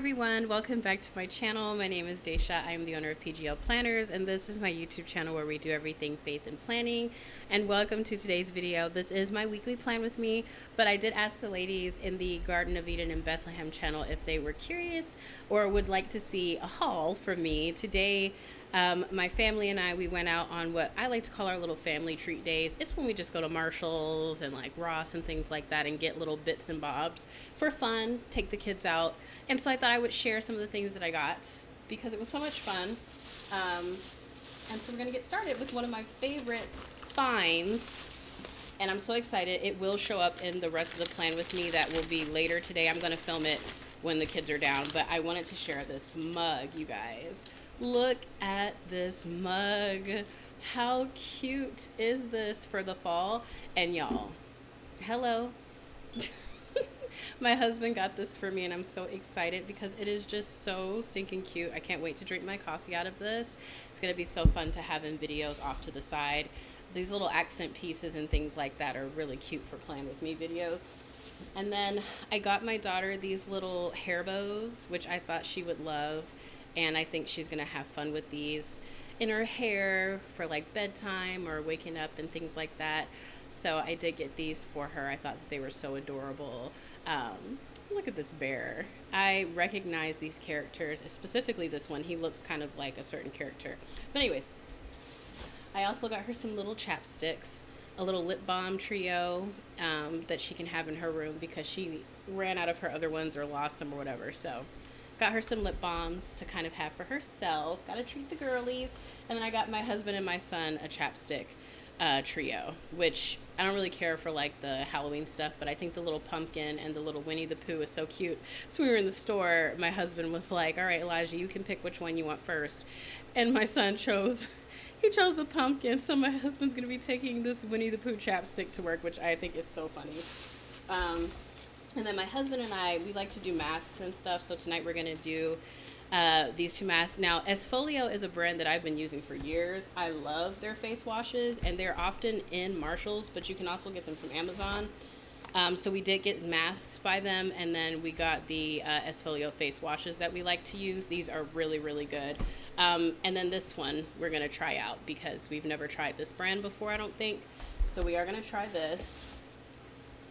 everyone, welcome back to my channel. My name is Daisha. I'm the owner of PGL Planners, and this is my YouTube channel where we do everything faith and planning. And welcome to today's video. This is my weekly plan with me, but I did ask the ladies in the Garden of Eden in Bethlehem channel if they were curious or would like to see a haul from me. Today, my family and we went out on what I like to call our little family treat days. It's when we just go to Marshall's and like Ross and things like that and get little bits and bobs for fun, take the kids out. And so I thought I would share some of the things that I got because it was so much fun. And so we're going to get started with one of my favorite finds. And I'm so excited. It will show up in the rest of the plan with me that will be later today. I'm going to film it when the kids are down. But I wanted to share this mug, you guys. Look at this mug. How cute is this for the fall? And y'all, hello. My husband got this for me and I'm so excited because it is just so stinking cute. I can't wait to drink my coffee out of this. It's going to be so fun to have in videos off to the side. These little accent pieces and things like that are really cute for Plan With Me videos. And then I got my daughter these little hair bows, which I thought she would love. And I think she's going to have fun with these in her hair for like bedtime or waking up and things like that. So I did get these for her. I thought that they were so adorable. Look at this bear. I recognize these characters, specifically this one. He looks kind of like a certain character. But anyways, I also got her some little chapsticks, a little lip balm trio that she can have in her room because she ran out of her other ones or lost them or whatever. So got her some lip balms to kind of have for herself. Got to treat the girlies. And then I got my husband and my son a chapstick trio, which I don't really care for like the Halloween stuff, but I think the little pumpkin and the little Winnie the Pooh is so cute. So we were in the store, my husband was like, all right, Elijah, you can pick which one you want first. And my son chose the pumpkin. So my husband's going to be taking this Winnie the Pooh chapstick to work, which I think is so funny. And then my husband and we like to do masks and stuff. So tonight we're going to do these two masks. Now, Esfolio is a brand that I've been using for years. I love their face washes, and they're often in Marshall's, but you can also get them from Amazon. So we did get masks by them, and then we got the Esfolio face washes that we like to use. These are really, really good. And then this one we're going to try out because we've never tried this brand before, I don't think. So we are going to try this.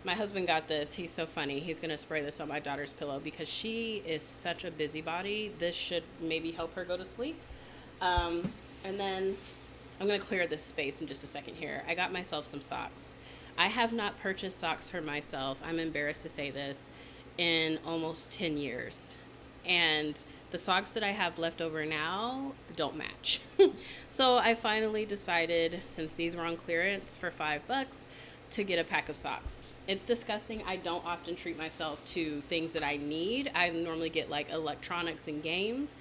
My husband got this. He's so funny. He's going to spray this on my daughter's pillow because she is such a busybody. This should maybe help her go to sleep. And then I'm going to clear this space in just a second here. I got myself some socks. I have not purchased socks for myself, I'm embarrassed to say this, in almost 10 years. And the socks that I have left over now don't match. So I finally decided, since these were on clearance for $5, to get a pack of socks. It's disgusting. I don't often treat myself to things that I need. I normally get like electronics and games.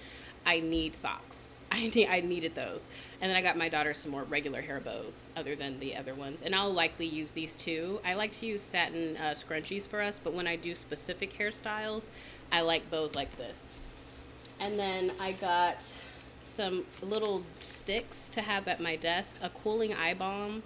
I need socks. I needed those. And then I got my daughter some more regular hair bows other than the other ones. And I'll likely use these too. I like to use satin scrunchies for us, but when I do specific hairstyles, I like bows like this. And then I got some little sticks to have at my desk, a cooling eye balm.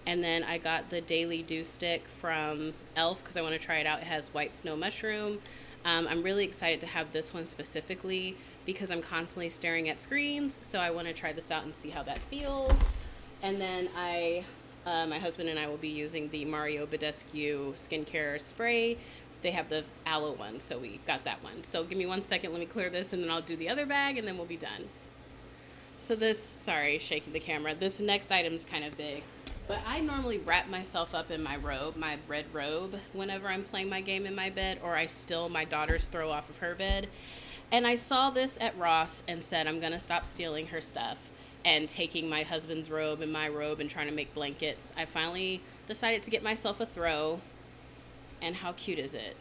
And then I got the Daily Dew Stick from e.l.f. because I want to try it out. It has white snow mushroom. I'm really excited to have this one specifically because I'm constantly staring at screens. So I want to try this out and see how that feels. And then my husband and I will be using the Mario Badescu skincare spray. They have the aloe one, so we got that one. So give me 1 second. Let me clear this, and then I'll do the other bag, and then we'll be done. So sorry, shaking the camera. This next item is kind of big. But I normally wrap myself up in my robe, my red robe, whenever I'm playing my game in my bed, or I steal my daughter's throw off of her bed. And I saw this at Ross and said, I'm going to stop stealing her stuff and taking my husband's robe and my robe and trying to make blankets. I finally decided to get myself a throw. And how cute is it?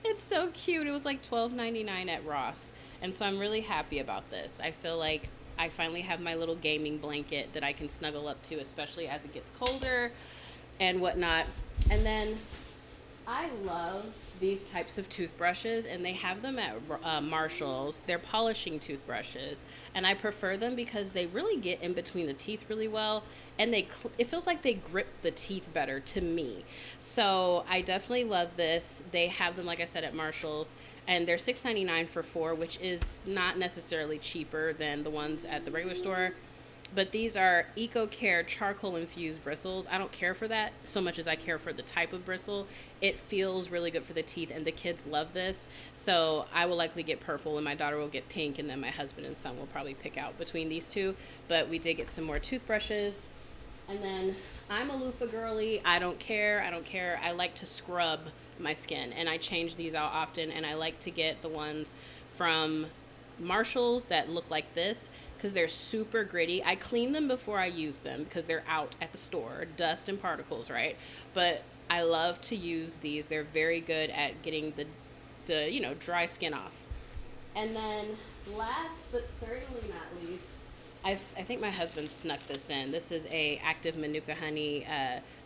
It's so cute. It was like $12.99 at Ross. And so I'm really happy about this. I feel like I finally have my little gaming blanket that I can snuggle up to, especially as it gets colder and whatnot. And then I love these types of toothbrushes, and they have them at Marshall's. They're polishing toothbrushes, and I prefer them because they really get in between the teeth really well, and it feels like they grip the teeth better to me. So I definitely love this. They have them, like I said, at Marshall's, and they're $6.99 for four, which is not necessarily cheaper than the ones at the regular store. But these are Eco Care charcoal infused bristles. I don't care for that so much as I care for the type of bristle. It feels really good for the teeth, and the kids love this. So I will likely get purple, and my daughter will get pink, and then my husband and son will probably pick out between these two. But we did get some more toothbrushes. And then I'm a loofah girly. I don't care. I like to scrub my skin, and I change these out often, and I like to get the ones from Marshalls that look like this because they're super gritty. I clean them before I use them because they're out at the store, dust and particles, right? But I love to use these. They're very good at getting the dry skin off. And then last but certainly not least, I think my husband snuck this in. This is a Active Manuka Honey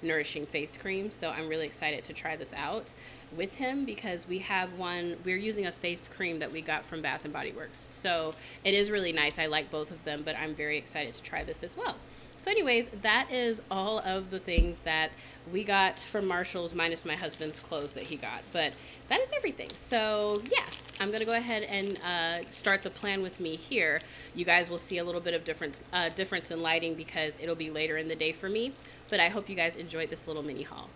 nourishing face cream, so I'm really excited to try this out with him because we're using a face cream that we got from Bath and Body Works. So it is really nice. I like both of them, but I'm very excited to try this as well. So anyways, that is all of the things that we got from Marshall's minus my husband's clothes that he got. But that is everything. So yeah, I'm going to go ahead and start the plan with me here. You guys will see a little bit of difference in lighting because it'll be later in the day for me. But I hope you guys enjoyed this little mini haul.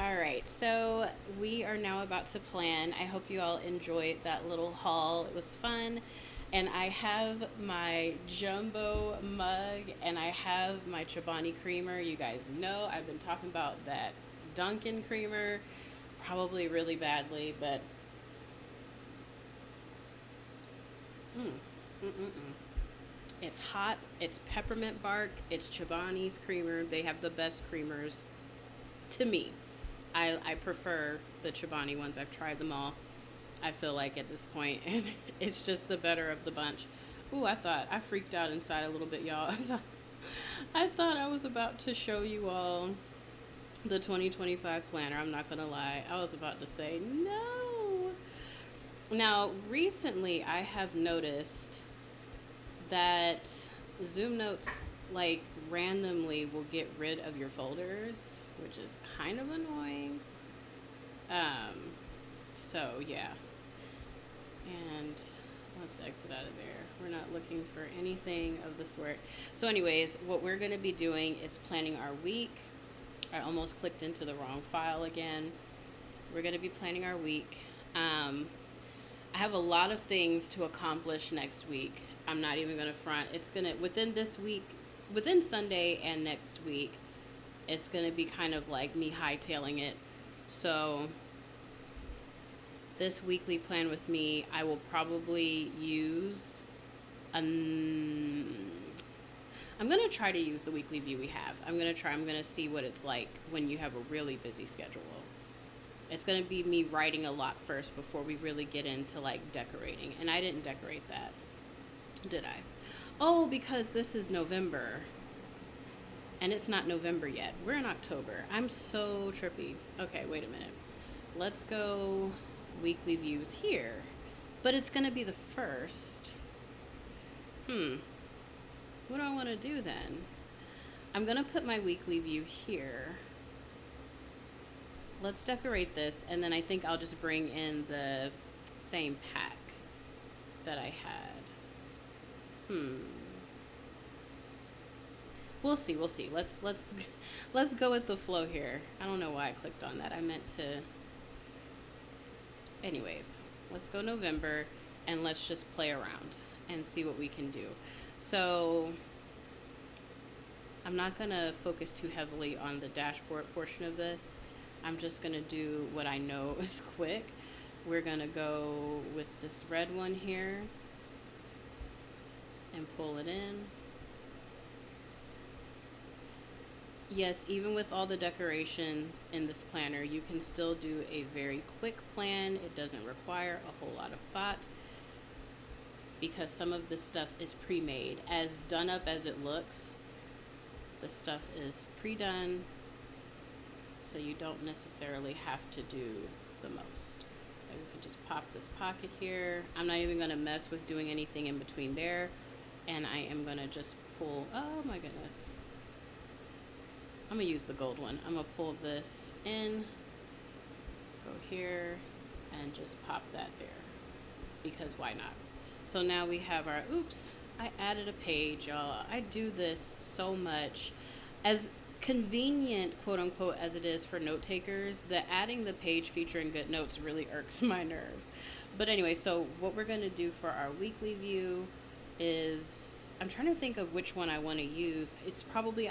All right, so we are now about to plan. I hope you all enjoyed that little haul. It was fun. And I have my jumbo mug, and I have my Chobani creamer. You guys know I've been talking about that Dunkin' creamer, probably really badly, but it's hot, it's peppermint bark, it's Chobani's creamer. They have the best creamers to me. I prefer the Chobani ones. I've tried them all, I feel like, at this point, and it's just the better of the bunch. Ooh, I freaked out inside a little bit, y'all. I thought I was about to show you all the 2025 planner. I'm not gonna lie. I was about to say no. Now, recently I have noticed that Zoomnotes like randomly will get rid of your folders, which is kind of annoying. So yeah. And let's exit out of there. We're not looking for anything of the sort. So anyways, what we're going to be doing is planning our week. I almost clicked into the wrong file again. We're going to be planning our week. I have a lot of things to accomplish next week. I'm not even going to front. It's going to, within this week, within Sunday and next week, it's going to be kind of like me hightailing it. So this weekly plan with me, I will probably use, I'm going to try to use the weekly view we have. I'm going to see what it's like when you have a really busy schedule. It's going to be me writing a lot first before we really get into like decorating. And I didn't decorate that, did I? Oh, because this is November. And it's not November yet. We're in October. I'm so trippy. Okay, wait a minute. Let's go weekly views here. But it's going to be the first. What do I want to do then? I'm going to put my weekly view here. Let's decorate this, and then I think I'll just bring in the same pack that I had. We'll see. Let's go with the flow here. I don't know why I clicked on that. I meant to. Anyways, let's go November, and let's just play around and see what we can do. So I'm not gonna focus too heavily on the dashboard portion of this. I'm just gonna do what I know is quick. We're gonna go with this red one here and pull it in. Yes, even with all the decorations in this planner, you can still do a very quick plan. It doesn't require a whole lot of thought because some of this stuff is pre-made. As done up as it looks, the stuff is pre-done. so you don't necessarily have to do the most. Like we can just pop this pocket here. I'm not even going to mess with doing anything in between there, and I am going to just pull, oh my goodness, I'm going to use the gold one. I'm going to pull this in, go here, and just pop that there, because why not? So now we have our, oops, I added a page, y'all. I do this so much. As convenient, quote unquote, as it is for note takers, the adding the page feature in GoodNotes really irks my nerves. But anyway, so what we're going to do for our weekly view is, I'm trying to think of which one I want to use. It's probably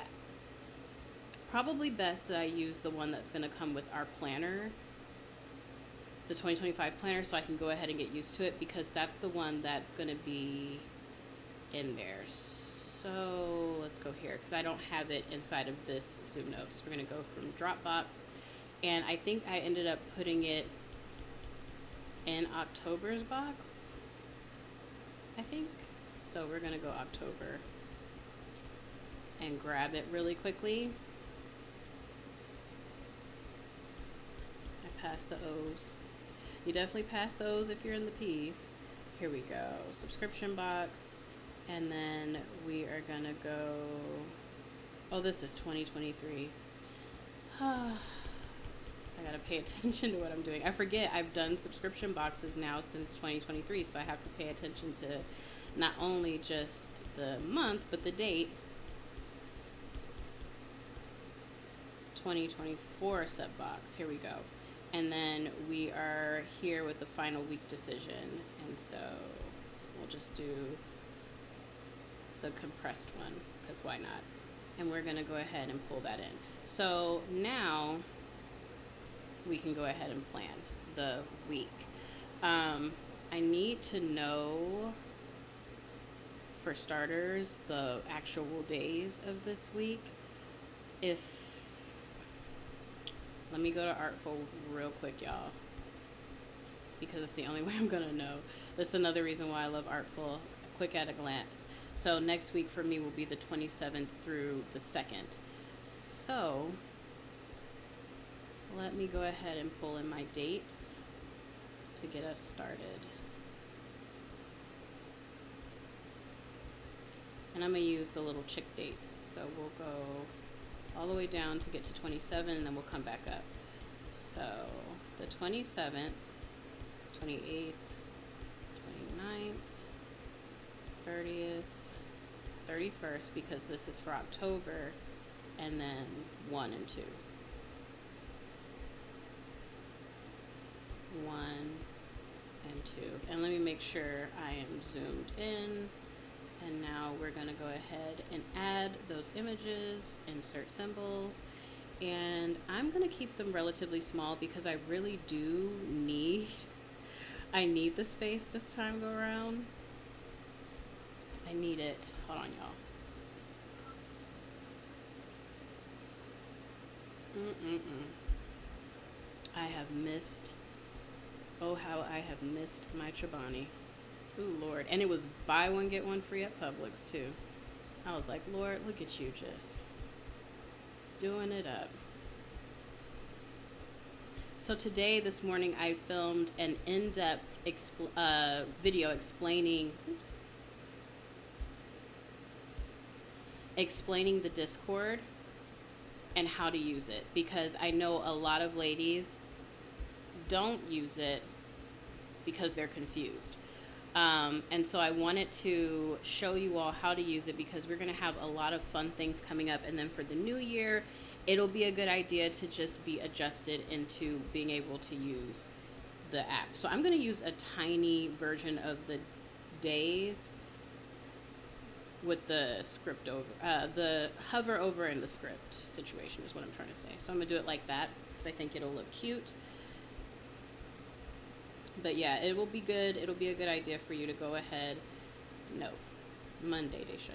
best that I use the one that's going to come with our planner, the 2025 planner, so I can go ahead and get used to it, because that's the one that's going to be in there. So let's go here, because I don't have it inside of this Zoomnotes. We're going to go from Dropbox, and I think I ended up putting it in October's box, I think. So we're going to go October and grab it really quickly. I passed the O's. You definitely pass the O's if you're in the P's. Here we go. Subscription box. And then we are going to go, oh, this is 2023. I got to pay attention to what I'm doing. I forget I've done subscription boxes now since 2023, so I have to pay attention to not only just the month, but the date. 2024 sub box. Here we go. And then we are here with the final week decision. And so we'll just do the compressed one, because why not? And we're going to go ahead and pull that in. So now we can go ahead and plan the week. I need to know, for starters, the actual days of this week. Let me go to Artful real quick, y'all, because it's the only way I'm gonna know. That's another reason why I love Artful. Quick at a glance. So next week for me will be the 27th through the 2nd. So let me go ahead and pull in my dates to get us started. And I'm going to use the little chick dates. So we'll go all the way down to get to 27, and then we'll come back up. So the 27th, 28th, 29th, 30th, 31st, because this is for October, and then 1 and 2. 1 and 2. And let me make sure I am zoomed in. And now we're going to go ahead and add those images, insert symbols, and I'm going to keep them relatively small because I really do need the space this time go around. I need it. Hold on, y'all. I have missed, oh how I have missed my Chobani. Ooh, Lord. And it was buy one, get one free at Publix, too. I was like, Lord, look at you just doing it up. So today, this morning, I filmed an in-depth video explaining the Discord and how to use it, because I know a lot of ladies don't use it because they're confused. And so I wanted to show you all how to use it, because we're going to have a lot of fun things coming up. And then for the new year, it'll be a good idea to just be adjusted into being able to use the app. So I'm going to use a tiny version of the days with the script over, the hover over in the script situation is what I'm trying to say. So I'm going to do it like that because I think it'll look cute. But yeah, it will be good. It'll be a good idea for you to go ahead. No, Monday, Daisha.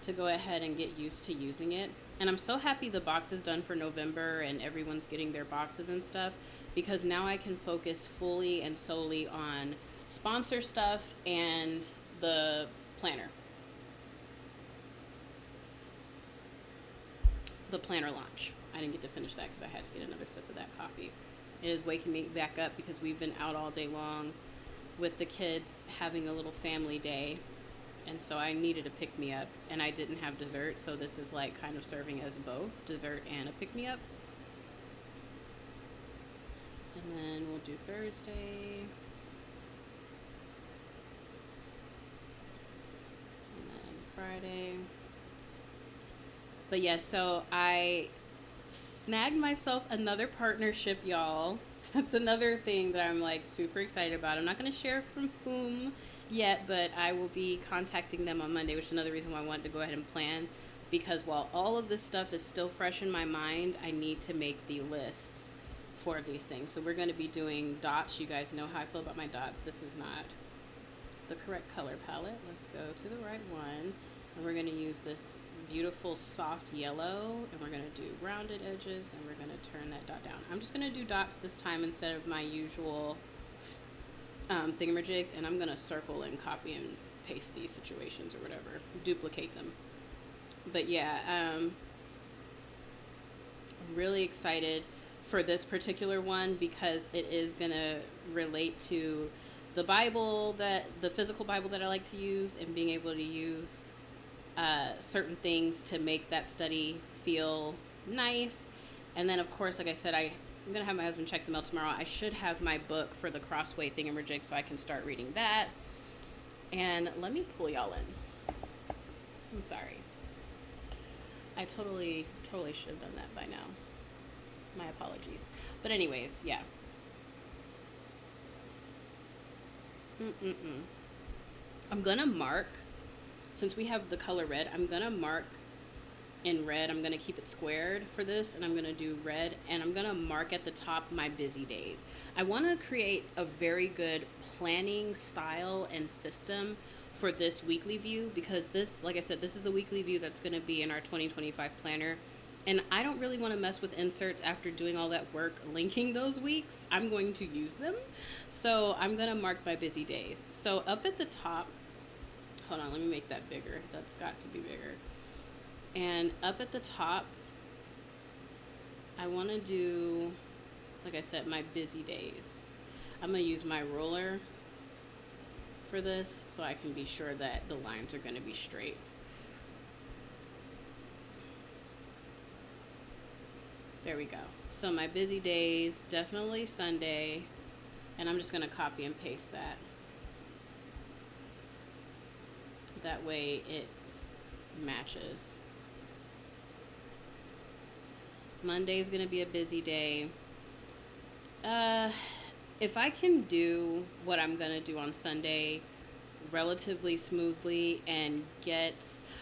To go ahead and get used to using it. And I'm so happy the box is done for November and everyone's getting their boxes and stuff, because now I can focus fully and solely on sponsor stuff and the planner. The planner launch. I didn't get to finish that because I had to get another sip of that coffee. It is waking me back up because we've been out all day long with the kids having a little family day. And so I needed a pick-me-up, and I didn't have dessert, so this is like kind of serving as both dessert and a pick-me-up. And then we'll do Thursday. And then Friday. But yeah, so I snagged myself another partnership, y'all. That's another thing that I'm like super excited about. I'm not going to share from whom yet, but I will be contacting them on Monday, which is another reason why I wanted to go ahead and plan, because while all of this stuff is still fresh in my mind, I need to make the lists for these things. So we're going to be doing dots. You guys know how I feel about my dots. This is not the correct color palette. Let's go to the right one, and we're going to use this beautiful soft yellow, and we're going to do rounded edges, and we're going to turn that dot down. I'm just going to do dots this time instead of my usual thingamajigs, and I'm going to circle and copy and paste these situations or whatever, duplicate them. But yeah, I'm really excited for this particular one because it is going to relate to the Bible, the physical Bible that I like to use, and being able to use certain things to make that study feel nice. And then of course, like I said, I'm gonna have my husband check the mail tomorrow. I should have my book for the crossway thingamajig so I can start reading that. And let me pull y'all in. I'm sorry, I totally should have done that by now. My apologies. But anyways, yeah. I'm gonna mark, since we have the color red, I'm gonna mark in red. I'm gonna keep it squared for this, and I'm gonna do red, and I'm gonna mark at the top my busy days. I want to create a very good planning style and system for this weekly view, because this, like I said, this is the weekly view that's gonna be in our 2025 planner. And I don't really want to mess with inserts after doing all that work linking those weeks. I'm going to use them. So I'm going to mark my busy days. So up at the top, hold on, let me make that bigger. That's got to be bigger. And up at the top, I want to do, like I said, my busy days. I'm going to use my ruler for this so I can be sure that the lines are going to be straight. There we go. So my busy days, definitely Sunday, and I'm just going to copy and paste that. That way it matches. Monday is going to be a busy day. If I can do what I'm going to do on Sunday relatively smoothly and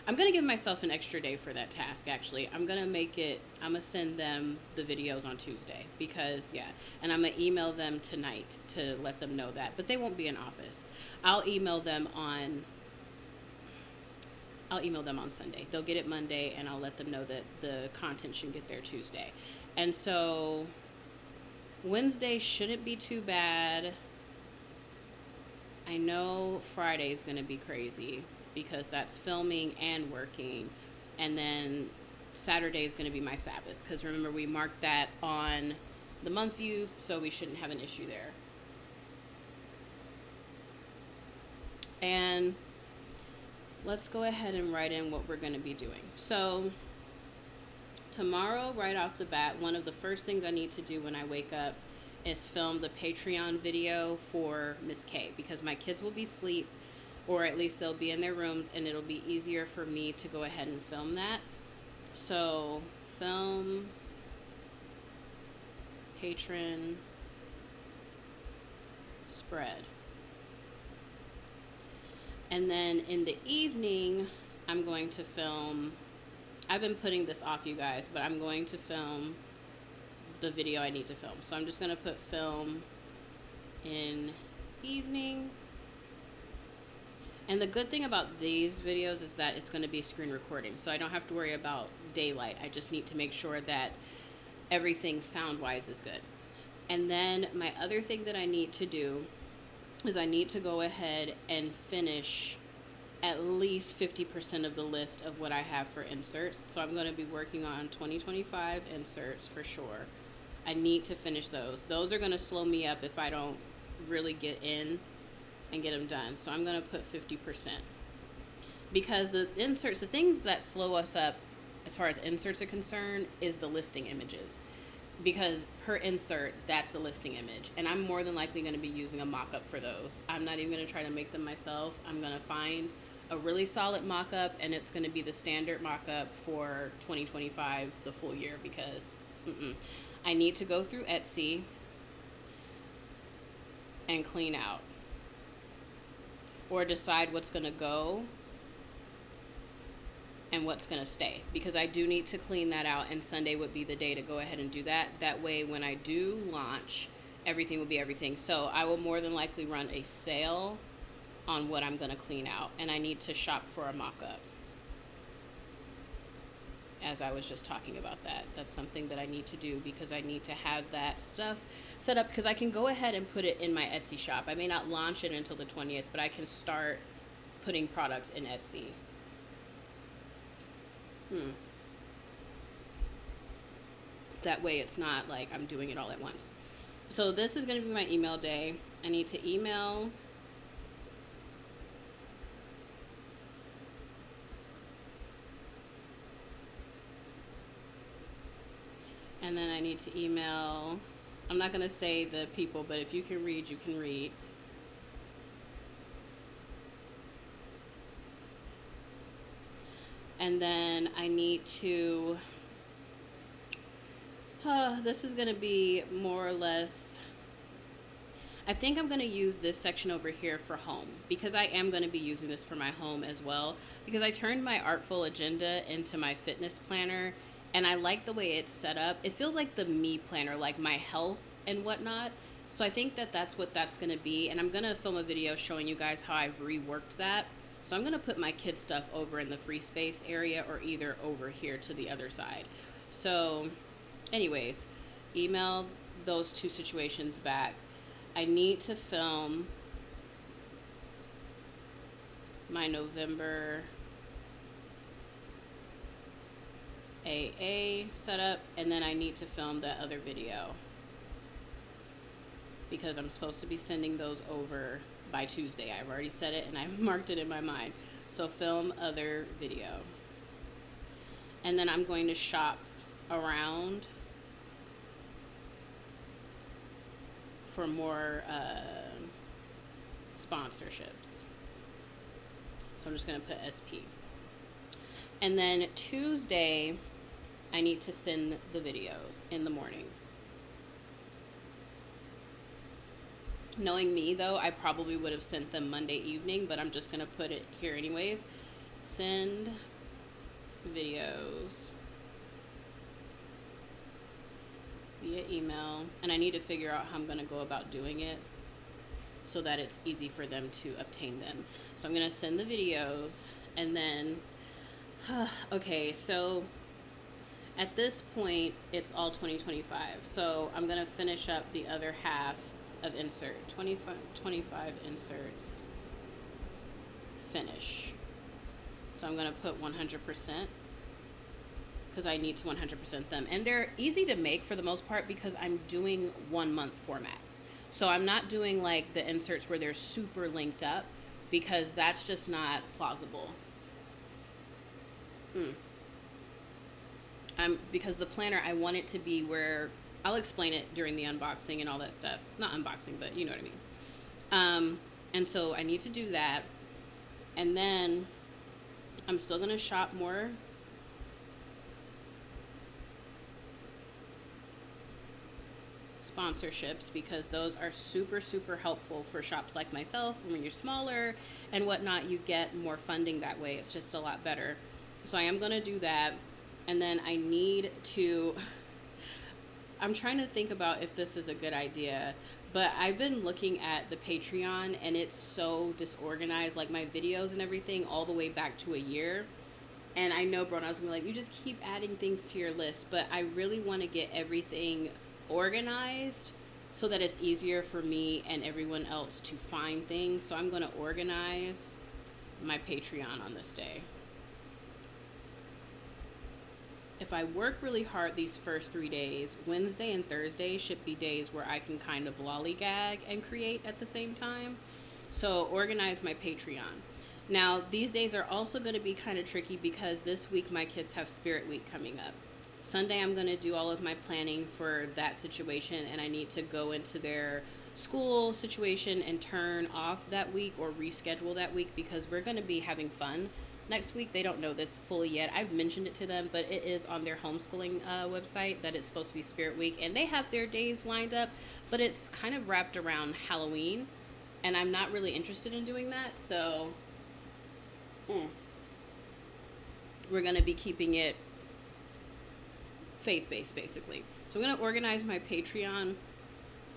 I'm going to give myself an extra day for that task, actually. I'm going to send them the videos on Tuesday because, yeah, and I'm going to email them tonight to let them know that, but they won't be in office. I'll email them on Sunday. They'll get it Monday, and I'll let them know that the content should get there Tuesday. And so Wednesday shouldn't be too bad. I know Friday is going to be crazy because that's filming and working, and then Saturday is going to be my Sabbath because remember we marked that on the month views, so we shouldn't have an issue there. And let's go ahead and write in what we're going to be doing. So tomorrow, right off the bat, one of the first things I need to do when I wake up is film the Patreon video for Miss K, because my kids will be asleep, or at least they'll be in their rooms, and it'll be easier for me to go ahead and film that. So film patron spread. And then in the evening, I'm going to film, I've been putting this off, you guys, but I'm going to film the video I need to film. So I'm just going to put film in evening. And the good thing about these videos is that it's going to be screen recording, so I don't have to worry about daylight. I just need to make sure that everything sound-wise is good. And then my other thing that I need to do is I need to go ahead and finish at least 50% of the list of what I have for inserts. So I'm going to be working on 2025 inserts for sure. I need to finish those. Those are going to slow me up if I don't really get in and get them done. So I'm going to put 50%. Because the inserts, the things that slow us up as far as inserts are concerned is the listing images. Because per insert, that's a listing image. And I'm more than likely going to be using a mock-up for those. I'm not even going to try to make them myself. I'm going to find a really solid mock-up, and it's going to be the standard mock-up for 2025, the full year, because I need to go through Etsy and clean out. Or decide what's going to go and what's going to stay, because I do need to clean that out, and Sunday would be the day to go ahead and do that. That way when I do launch, everything will be everything. So I will more than likely run a sale on what I'm going to clean out, and I need to shop for a mock-up. As I was just talking about that, that's something that I need to do, because I need to have that stuff set up, because I can go ahead and put it in my Etsy shop. I may not launch it until the 20th, but I can start putting products in Etsy. That way it's not like I'm doing it all at once. So this is going to be my email day. I need to email and then I need to email, I'm not going to say the people, but if you can read, you can read. And then I need to, this is going to be more or less, I think I'm going to use this section over here for home, because I am going to be using this for my home as well, because I turned my Artful Agenda into my fitness planner, and I like the way it's set up. It feels like the me planner, like my health and whatnot. So I think that that's what that's going to be, and I'm going to film a video showing you guys how I've reworked that. So I'm going to put my kid stuff over in the free space area, or either over here to the other side. So anyways, email those two situations back. I need to film my November AA setup, and then I need to film that other video, because I'm supposed to be sending those over by Tuesday. I've already said it and I've marked it in my mind. So film other video. And then I'm going to shop around for more sponsorships. So I'm just going to put SP. And then Tuesday, I need to send the videos in the morning. Knowing me, though, I probably would have sent them Monday evening, but I'm just going to put it here anyways. Send videos via email. And I need to figure out how I'm going to go about doing it so that it's easy for them to obtain them. So I'm going to send the videos, and then, okay, so at this point, it's all 2025. So I'm going to finish up the other half of insert. 25 inserts, finish. So I'm going to put 100%, because I need to 100% them. And they're easy to make for the most part, because I'm doing 1 month format. So I'm not doing like the inserts where they're super linked up, because that's just not plausible. Because the planner, I want it to be where, I'll explain it during the unboxing and all that stuff. Not unboxing, but you know what I mean. And so I need to do that. And then I'm still going to shop more sponsorships, because those are super, super helpful for shops like myself. When you're smaller and whatnot, you get more funding that way. It's just a lot better. So I am going to do that. And then I need to, I'm trying to think about if this is a good idea, but I've been looking at the Patreon, and it's so disorganized, like my videos and everything all the way back to a year. And I know Brona's gonna be like, you just keep adding things to your list, but I really want to get everything organized so that it's easier for me and everyone else to find things. So I'm going to organize my Patreon on this day. If I work really hard these first 3 days, Wednesday and Thursday should be days where I can kind of lollygag and create at the same time. So organize my Patreon. Now, these days are also going to be kind of tricky because this week my kids have Spirit Week coming up. Sunday I'm going to do all of my planning for that situation, and I need to go into their school situation and turn off that week or reschedule that week because we're going to be having fun next week. They don't know this fully yet. I've mentioned it to them, but it is on their homeschooling website that it's supposed to be Spirit Week, and they have their days lined up, but it's kind of wrapped around Halloween, and I'm not really interested in doing that. So we're going to be keeping it faith-based, basically. So I'm going to organize my Patreon,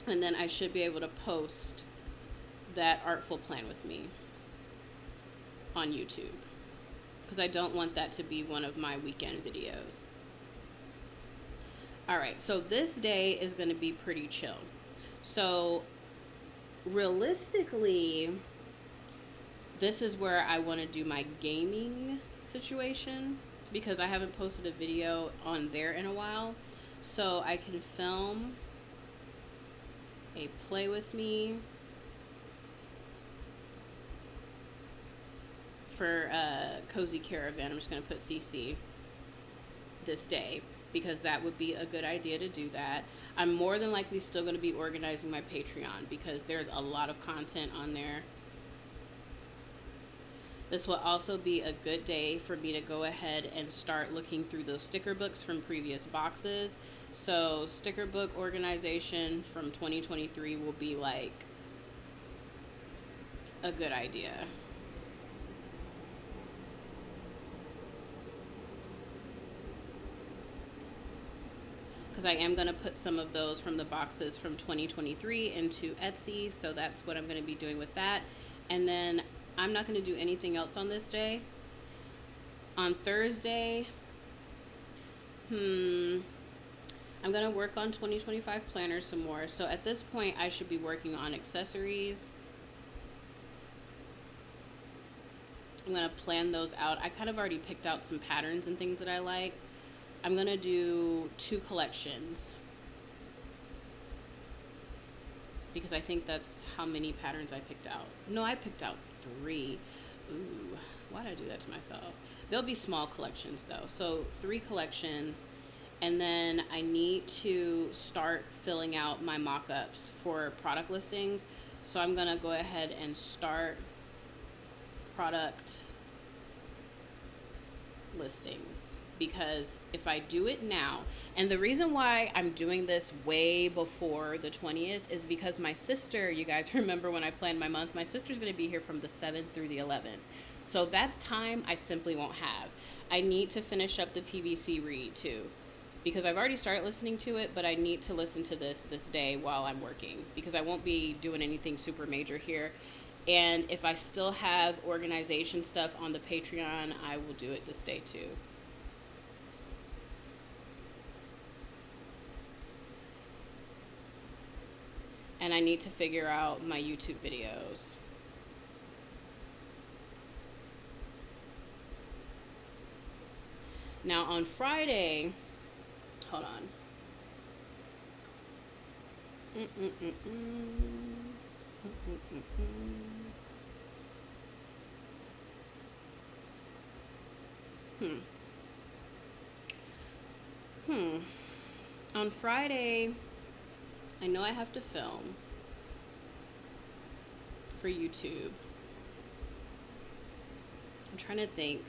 and then I should be able to post that artful plan with me on YouTube, because I don't want that to be one of my weekend videos. All right, so this day is going to be pretty chill. So realistically, this is where I want to do my gaming situation, because I haven't posted a video on there in a while. So I can film a play with me for Cozy Caravan. I'm just going to put CC this day because that would be a good idea to do that. I'm more than likely still going to be organizing my Patreon because there's a lot of content on there. This will also be a good day for me to go ahead and start looking through those sticker books from previous boxes. So sticker book organization from 2023 will be like a good idea. Because I am going to put some of those from the boxes from 2023 into Etsy. So that's what I'm going to be doing with that. And then I'm not going to do anything else on this day. On Thursday, I'm going to work on 2025 planners some more. So at this point, I should be working on accessories. I'm going to plan those out. I kind of already picked out some patterns and things that I like. I'm going to do 2 collections because I think that's how many patterns I picked out. No, I picked out 3. Ooh, why did I do that to myself? There'll be small collections though. So 3 collections, and then I need to start filling out my mock-ups for product listings. So I'm gonna go ahead and start product listings, because if I do it now, and the reason why I'm doing this way before the 20th is because my sister, you guys remember when I planned my month, my sister's going to be here from the 7th through the 11th. So that's time I simply won't have. I need to finish up the PVC read too, because I've already started listening to it, but I need to listen to this day while I'm working, because I won't be doing anything super major here. And if I still have organization stuff on the Patreon, I will do it this day too. And I need to figure out my YouTube videos. Now on Friday, hold on. On Friday, I know I have to film for YouTube. I'm trying to think.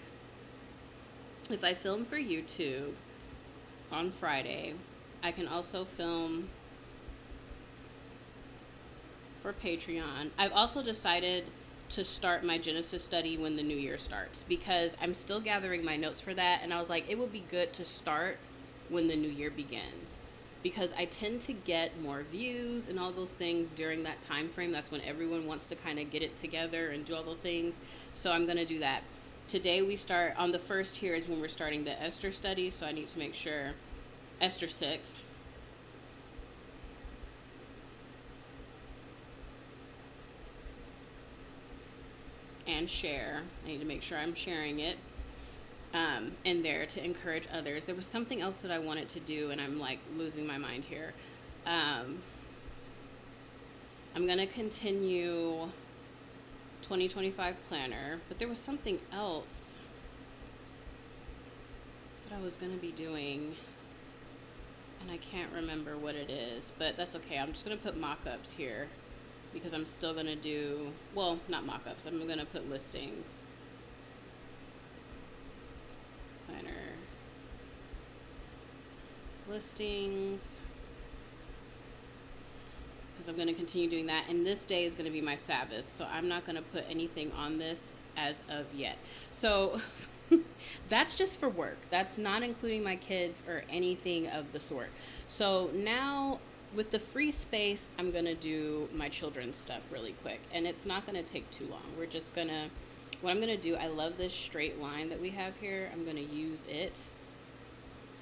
If I film for YouTube on Friday, I can also film for Patreon. I've also decided to start my Genesis study when the new year starts, because I'm still gathering my notes for that, and I was like, it would be good to start when the new year begins, because I tend to get more views and all those things during that time frame. That's when everyone wants to kind of get it together and do all those things. So I'm going to do that. Today we start on the 1st here is when we're starting the Esther study, so I need to make sure Esther 6. and share. I need to make sure I'm sharing it in there to encourage others. There was something else that I wanted to do, and I'm like losing my mind here. I'm going to continue 2025 planner, but there was something else that I was going to be doing, and I can't remember what it is, but that's okay. I'm just going to put mock-ups here because I'm still going to do, well, not mock-ups. I'm going to put listings. Planner. Listings. Because I'm going to continue doing that. And this day is going to be my Sabbath. So I'm not going to put anything on this as of yet. So that's just for work. That's not including my kids or anything of the sort. So now with the free space, I'm going to do my children's stuff really quick. And it's not going to take too long. We're just going to, what I'm going to do, I love this straight line that we have here. I'm going to use it.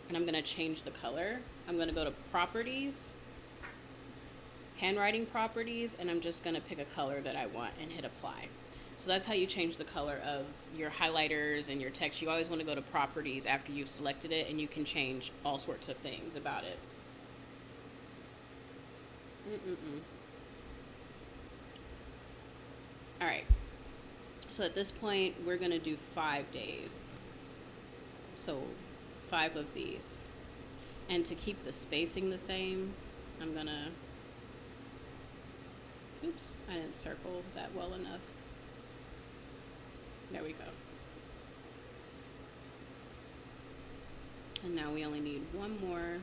And I'm going to change the color. I'm going to go to properties, handwriting properties, and I'm just going to pick a color that I want and hit apply. So that's how you change the color of your highlighters and your text. You always want to go to properties after you've selected it, and you can change all sorts of things about it. All right. So at this point, we're going to do 5 days. So 5 of these. And to keep the spacing the same, I'm going to, oops, I didn't circle that well enough. There we go. And now we only need one more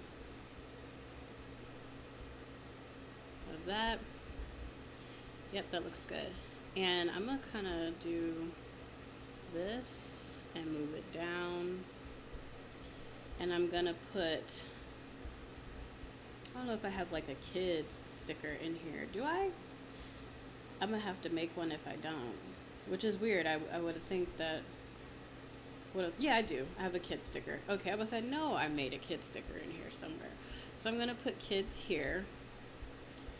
of that. Yep, that looks good. And I'm gonna kind of do this and move it down. And I'm gonna put, I don't know if I have like a kids sticker in here. Do I? I'm gonna have to make one if I don't, which is weird. I would think that, yeah, I do. I have a kid sticker. Okay, I was like, no, I made a kid sticker in here somewhere. So I'm gonna put kids here.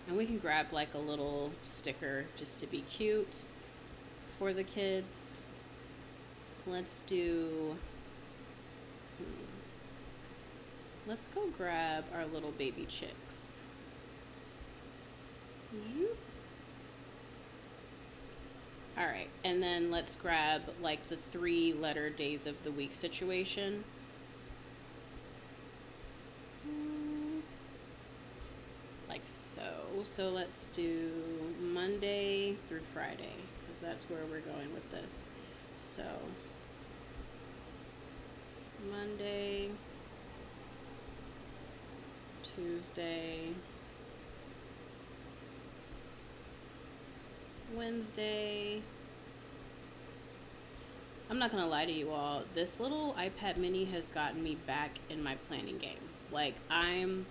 And we can grab like a little sticker just to be cute for the kids. Let's do, let's go grab our little baby chicks. All right, and then let's grab like the 3-letter days of the week situation. Like so. So let's do Monday through Friday, because that's where we're going with this. So Monday, Tuesday, Wednesday. I'm not gonna lie to you all, this little iPad mini has gotten me back in my planning game. Like, I'm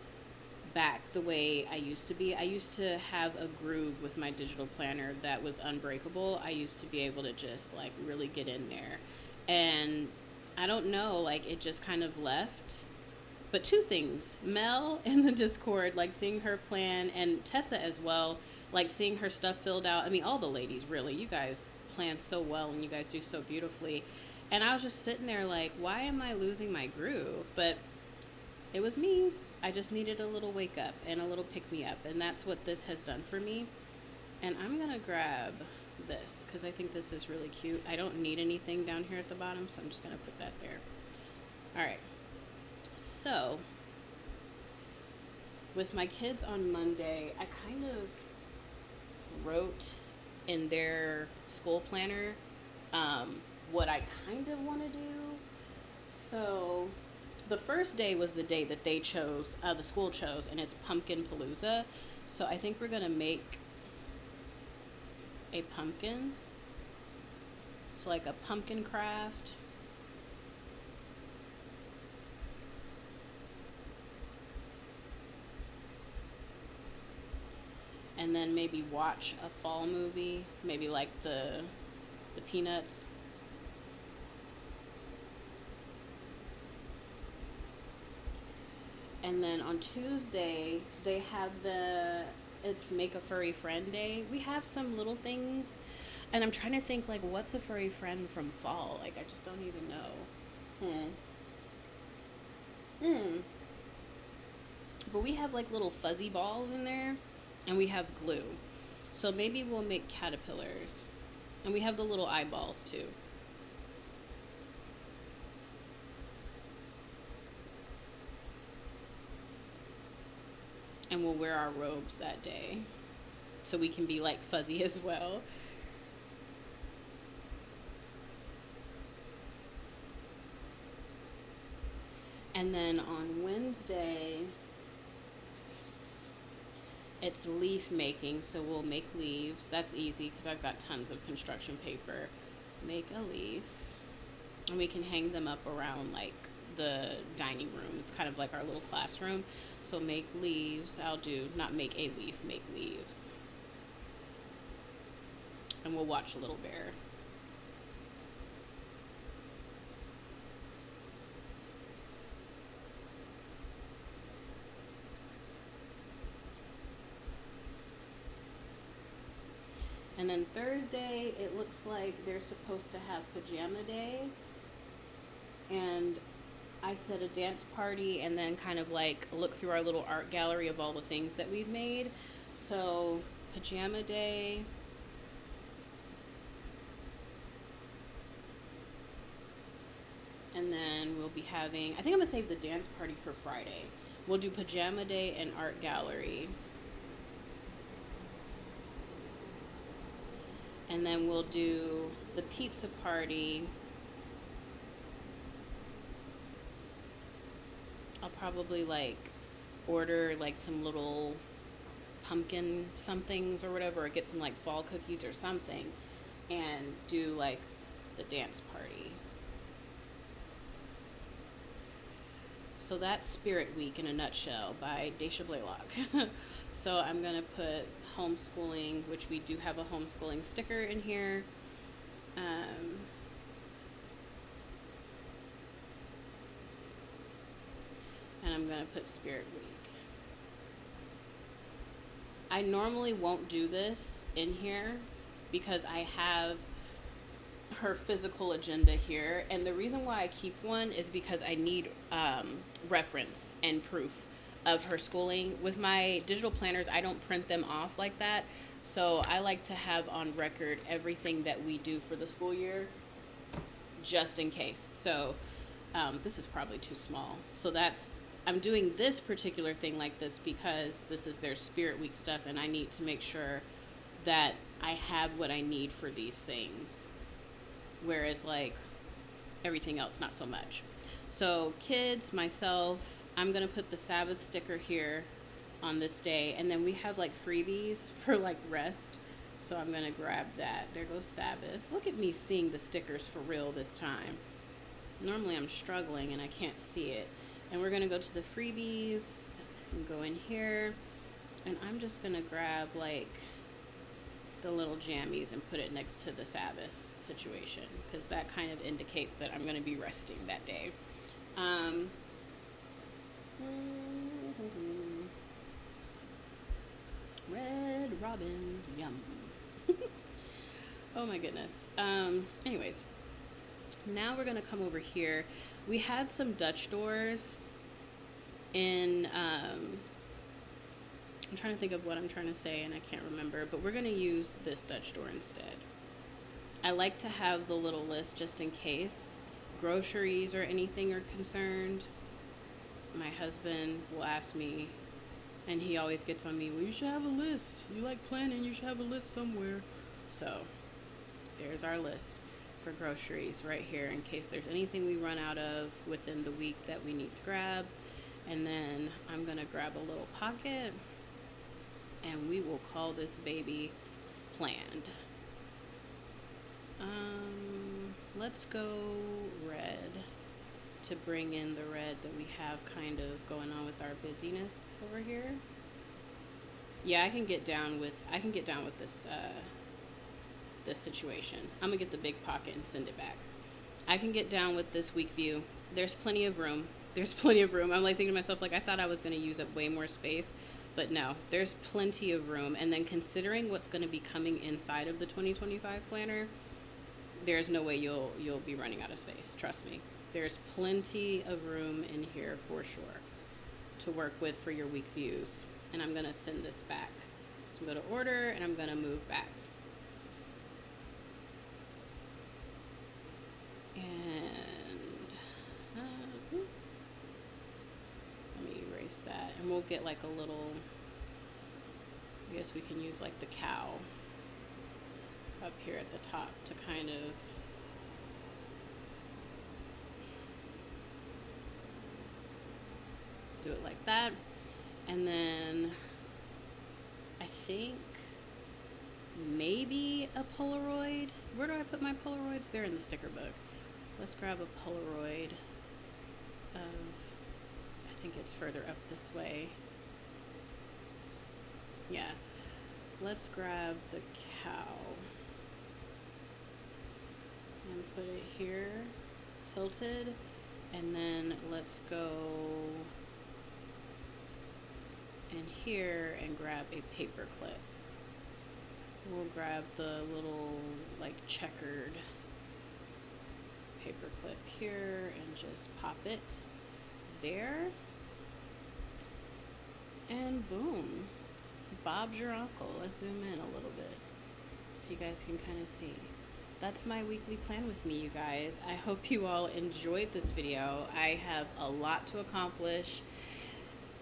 back the way I used to be. I used to have a groove with my digital planner that was unbreakable. I used to be able to just like really get in there. And I don't know, like it just kind of left. But 2 things, Mel in the Discord, like seeing her plan, and Tessa as well, like seeing her stuff filled out. I mean, all the ladies, really, you guys plan so well and you guys do so beautifully. And I was just sitting there like, why am I losing my groove? But it was me. I just needed a little wake up and a little pick me up, and that's what this has done for me. And I'm gonna grab this because I think this is really cute. I don't need anything down here at the bottom, so I'm just gonna put that there. All right, so with my kids on Monday, I kind of wrote in their school planner what I kind of want to do. So the first day was the day that they chose, the school chose, and it's Pumpkin Palooza. So I think we're gonna make a pumpkin. So like a pumpkin craft. And then maybe watch a fall movie, maybe like the Peanuts. And then on Tuesday, they have it's Make a Furry Friend Day. We have some little things. And I'm trying to think, like, what's a furry friend from fall? Like, I just don't even know. But we have, like, little fuzzy balls in there, and we have glue. So maybe we'll make caterpillars. And we have the little eyeballs, too. And we'll wear our robes that day, so we can be, like, fuzzy as well. And then on Wednesday, it's leaf making, so we'll make leaves. That's easy because I've got tons of construction paper. Make a leaf, and we can hang them up around, like, the dining room. It's kind of like our little classroom. So make leaves. I'll do, not make a leaf, make leaves. And we'll watch Little Bear. And then Thursday, it looks like they're supposed to have pajama day. And I said a dance party, and then kind of like look through our little art gallery of all the things that we've made. So pajama day. And then we'll be having, I think I'm going to save the dance party for Friday. We'll do pajama day and art gallery. And then we'll do the pizza party. I'll probably like order like some little pumpkin somethings or whatever, or get some like fall cookies or something, and do like the dance party. So that's Spirit Week in a nutshell by Daisha Blaylock. So I'm going to put homeschooling, which we do have a homeschooling sticker in here. And I'm going to put Spirit Week. I normally won't do this in here because I have her physical agenda here, and the reason why I keep one is because I need reference and proof of her schooling. With my digital planners, I don't print them off like that, so I like to have on record everything that we do for the school year, just in case. So this is probably too small, so I'm doing this particular thing like this because this is their Spirit Week stuff, and I need to make sure that I have what I need for these things. Whereas like everything else, not so much. So kids, myself, I'm going to put the Sabbath sticker here on this day. And then we have like freebies for like rest. So I'm going to grab that. There goes Sabbath. Look at me seeing the stickers for real this time. Normally I'm struggling and I can't see it. And we're going to go to the freebies and go in here. And I'm just going to grab like the little jammies and put it next to the Sabbath situation, because that kind of indicates that I'm going to be resting that day. Red Robin, yum. Oh my goodness. Anyways, now we're going to come over here. We had some Dutch doors in, I'm trying to think of what I'm trying to say and I can't remember, but we're going to use this Dutch door instead. I like to have the little list just in case groceries or anything are concerned. My husband will ask me, and he always gets on me, well, you should have a list. You like planning, you should have a list somewhere. So there's our list for groceries right here in case there's anything we run out of within the week that we need to grab. And then I'm going to grab a little pocket, and we will call this baby planned. Let's go red to bring in the red that we have kind of going on with our busyness over here. Yeah, I can get down with this this situation. I'm gonna get the big pocket and send it back. I can get down with this week view. There's plenty of room. I'm like thinking to myself, like, I thought I was gonna use up way more space, But no, there's plenty of room. And then considering what's going to be coming inside of the 2025 planner, there's no way you'll be running out of space. Trust me. There's plenty of room in here for sure to work with for your week views. And I'm going to send this back. So I'm going to order and I'm going to move back. And let me erase that. And we'll get like a little, I guess we can use like the cow up here at the top to kind of do it like that. And then I think maybe a Polaroid. Where do I put my Polaroids? They're in the sticker book. Let's grab a Polaroid of, I think it's further up this way. Yeah. Let's grab the cow and put it here, tilted, and then let's go in here and grab a paper clip. We'll grab the little like checkered paper clip here and just pop it there. And boom, Bob's your uncle. Let's zoom in a little bit so you guys can kind of see. That's my weekly plan with me, you guys. I hope you all enjoyed this video. I have a lot to accomplish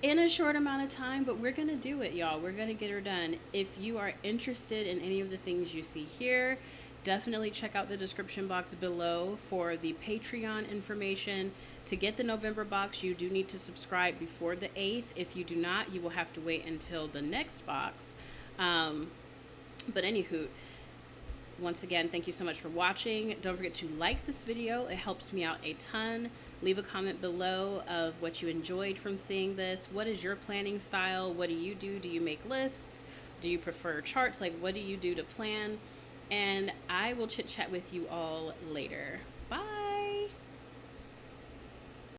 in a short amount of time, but we're gonna do it, y'all. We're gonna get her done. If you are interested in any of the things you see here, definitely check out the description box below for the Patreon information. To get the November box, you do need to subscribe before the 8th. If you do not, you will have to wait until the next box. But anywho, once again, thank you so much for watching. Don't forget to like this video. It helps me out a ton. Leave a comment below of what you enjoyed from seeing this. What is your planning style? What do you do? Do you make lists? Do you prefer charts? Like, what do you do to plan? And I will chit chat with you all later. Bye.